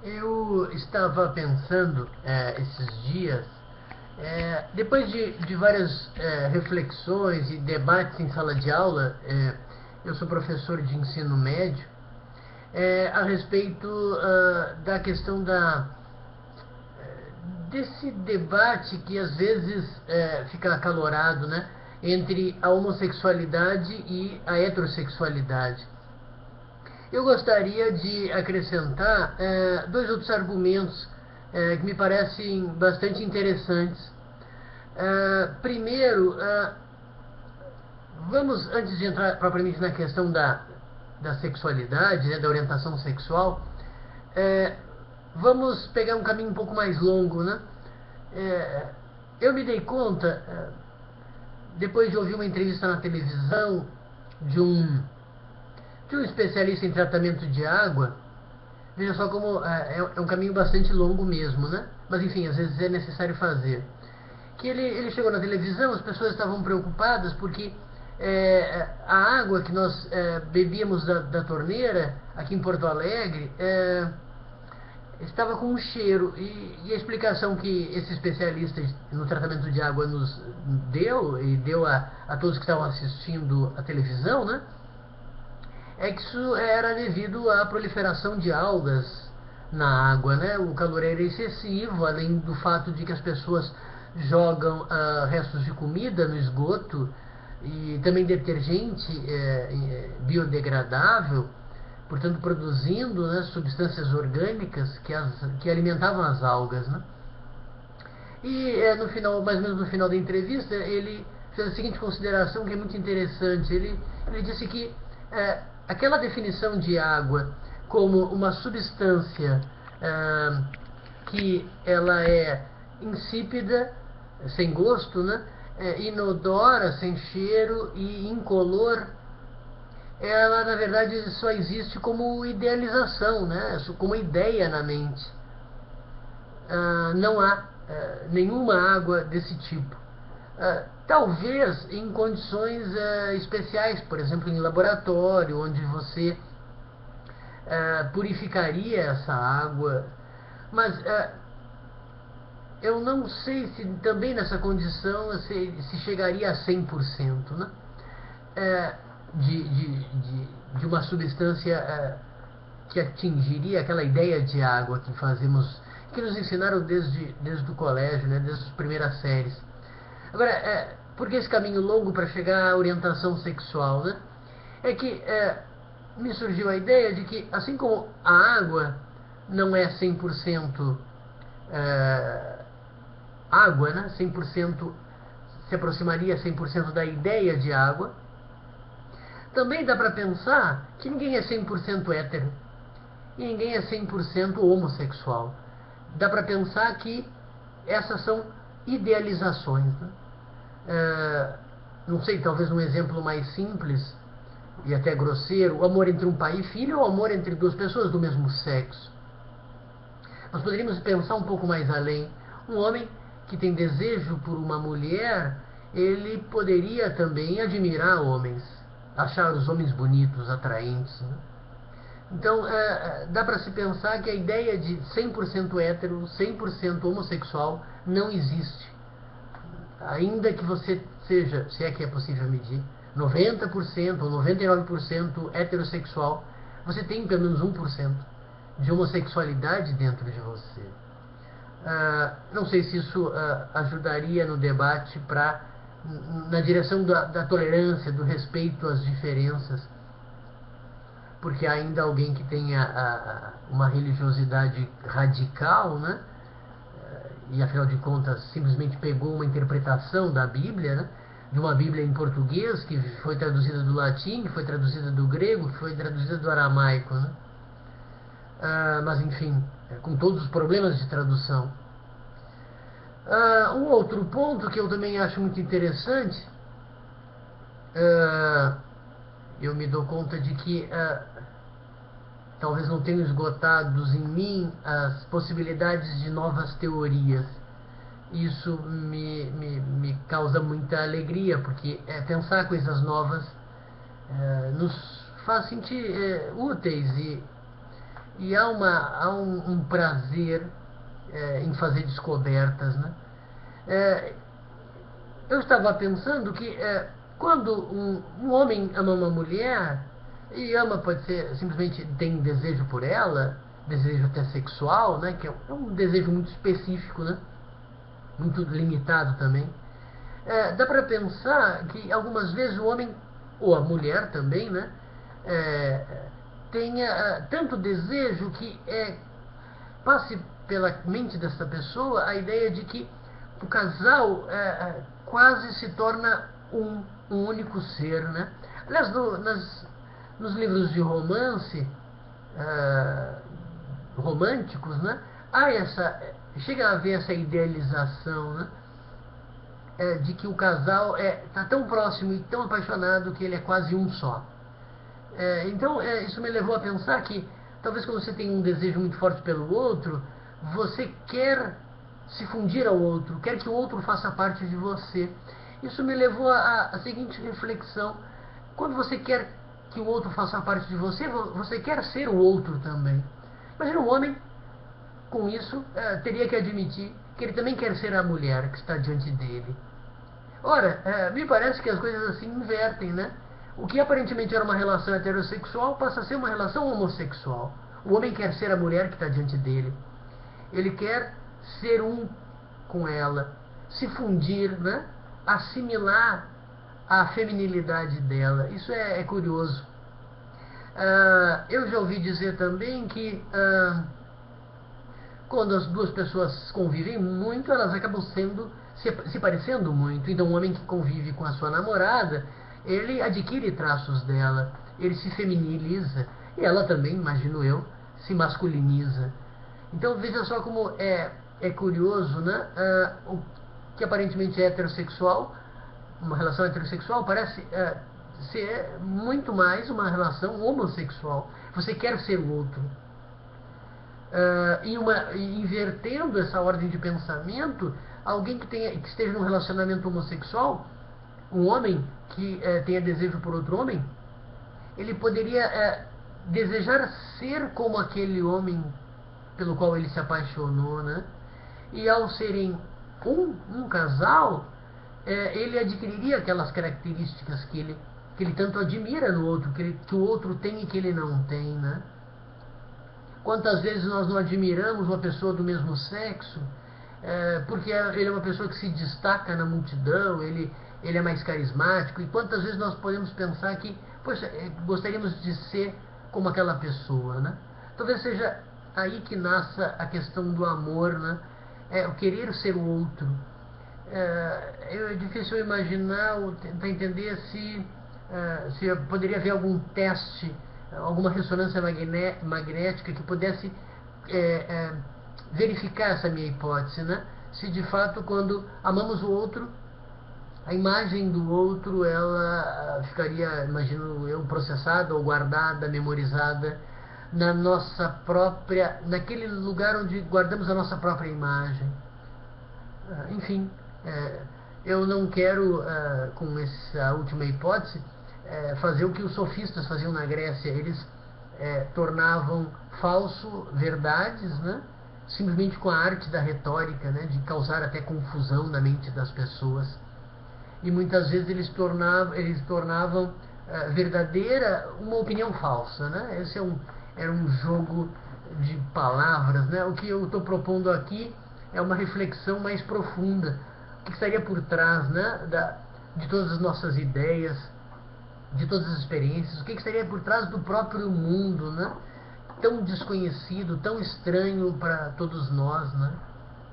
Eu estava pensando esses dias, depois de várias reflexões e debates em sala de aula, eu sou professor de ensino médio, a respeito da questão desse debate que às vezes fica acalorado, né, entre a homossexualidade e a heterossexualidade. Eu gostaria de acrescentar dois outros argumentos que me parecem bastante interessantes. Primeiro, vamos, antes de entrar propriamente na questão da sexualidade, né, da orientação sexual, vamos pegar um caminho um pouco mais longo, né? Eu me dei conta, depois de ouvir uma entrevista na televisão de um especialista em tratamento de água. Veja só como é um caminho bastante longo mesmo, né? Mas enfim, às vezes é necessário fazer. Que ele chegou na televisão, as pessoas estavam preocupadas porque a água que nós bebíamos da torneira aqui em Porto Alegre estava com um cheiro. E a explicação que esse especialista no tratamento de água nos deu, e deu a todos que estavam assistindo a televisão, né? É que isso era devido à proliferação de algas na água, né? O calor era excessivo, além do fato de que as pessoas jogam restos de comida no esgoto e também detergente biodegradável, portanto produzindo, né, substâncias orgânicas que alimentavam as algas, né? E no final, mais ou menos no final da entrevista, ele fez a seguinte consideração que é muito interessante. Ele disse que aquela definição de água como uma substância que ela é insípida, sem gosto, né? Inodora, sem cheiro e incolor, ela na verdade só existe como idealização, né? Como ideia na mente. Não há nenhuma água desse tipo. Talvez em condições especiais, por exemplo, em laboratório, onde você purificaria essa água, mas eu não sei se também nessa condição se chegaria a 100%, né? De uma substância que atingiria aquela ideia de água que fazemos, que nos ensinaram desde o colégio, né, desde as primeiras séries. Agora, por que esse caminho longo para chegar à orientação sexual, né? É que me surgiu a ideia de que, assim como a água não é 100% água, né? 100% se aproximaria 100% da ideia de água, também dá para pensar que ninguém é 100% hétero e ninguém é 100% homossexual. Dá para pensar que essas são idealizações, né? Não sei, talvez um exemplo mais simples e até grosseiro: o amor entre um pai e filho ou o amor entre duas pessoas do mesmo sexo. Nós poderíamos pensar um pouco mais além. Um homem que tem desejo por uma mulher, ele poderia também admirar homens, achar os homens bonitos, atraentes, né? Então, dá para se pensar que a ideia de 100% hétero, 100% homossexual não existe. Ainda que você seja, se é que é possível medir, 90% ou 99% heterossexual, você tem pelo menos 1% de homossexualidade dentro de você. Não sei se isso ajudaria no debate na direção da tolerância, do respeito às diferenças, porque há ainda alguém que tenha uma religiosidade radical, né? E afinal de contas simplesmente pegou uma interpretação da Bíblia, né? De uma Bíblia em português que foi traduzida do latim, que foi traduzida do grego, que foi traduzida do aramaico, né? Mas enfim, com todos os problemas de tradução. Um outro ponto que eu também acho muito interessante, eu me dou conta de que talvez não tenham esgotados em mim as possibilidades de novas teorias. Isso me causa muita alegria, porque pensar coisas novas nos faz sentir úteis e há um prazer em fazer descobertas, né? Eu estava pensando que quando um homem ama uma mulher, e ama pode ser simplesmente tem desejo por ela, desejo até sexual, né? Que é um desejo muito específico, né? Muito limitado também. Dá para pensar que algumas vezes o homem, ou a mulher também, né? Tenha tanto desejo que passe pela mente dessa pessoa a ideia de que o casal quase se torna um único ser, né? Aliás, nos livros de romance românticos, né? Chega a haver essa idealização, né? De que o casal está tão próximo e tão apaixonado que ele é quase um só. Então, isso me levou a pensar que talvez quando você tem um desejo muito forte pelo outro, você quer se fundir ao outro, quer que o outro faça parte de você. Isso me levou à seguinte reflexão: quando você quer que o outro faça parte de você, você quer ser o outro também. Imagina um homem, com isso, teria que admitir que ele também quer ser a mulher que está diante dele. Ora, me parece que as coisas assim invertem, né? O que aparentemente era uma relação heterossexual passa a ser uma relação homossexual. O homem quer ser a mulher que está diante dele. Ele quer ser um com ela, se fundir, né? Assimilar a feminilidade dela. Isso é curioso. Eu já ouvi dizer também que quando as duas pessoas convivem muito, elas acabam se parecendo muito. Então, um homem que convive com a sua namorada, ele adquire traços dela, ele se feminiliza, e ela também, imagino eu, se masculiniza. Então, veja só como é curioso, né? O que aparentemente é heterossexual, uma relação heterossexual, parece ser muito mais uma relação homossexual. Você quer ser o outro. Invertendo essa ordem de pensamento, alguém que esteja num relacionamento homossexual, um homem que tenha desejo por outro homem, ele poderia desejar ser como aquele homem pelo qual ele se apaixonou, né? E ao serem um casal, ele adquiriria aquelas características que ele tanto admira no outro, que o outro tem e que ele não tem, né? Quantas vezes nós não admiramos uma pessoa do mesmo sexo porque ele é uma pessoa que se destaca na multidão, ele é mais carismático, e quantas vezes nós podemos pensar que, poxa, gostaríamos de ser como aquela pessoa, né? Talvez seja aí que nasça a questão do amor, né? O querer ser o outro. É difícil imaginar ou tentar entender se poderia haver algum teste, alguma ressonância magnética que pudesse verificar essa minha hipótese, né? Se de fato, quando amamos o outro, a imagem do outro, ela ficaria, imagino eu, processada ou guardada, memorizada na nossa própria, naquele lugar onde guardamos a nossa própria imagem. Enfim, eu não quero, com essa última hipótese, fazer o que os sofistas faziam na Grécia. Eles tornavam falso verdades, né? Simplesmente com a arte da retórica, né? De causar até confusão na mente das pessoas. E muitas vezes eles tornavam verdadeira uma opinião falsa, né? Esse era um jogo de palavras, né? O que eu estou propondo aqui é uma reflexão mais profunda. O que estaria por trás, né? De todas as nossas ideias, de todas as experiências, o que estaria por trás do próprio mundo, né? Tão desconhecido, tão estranho para todos nós, né?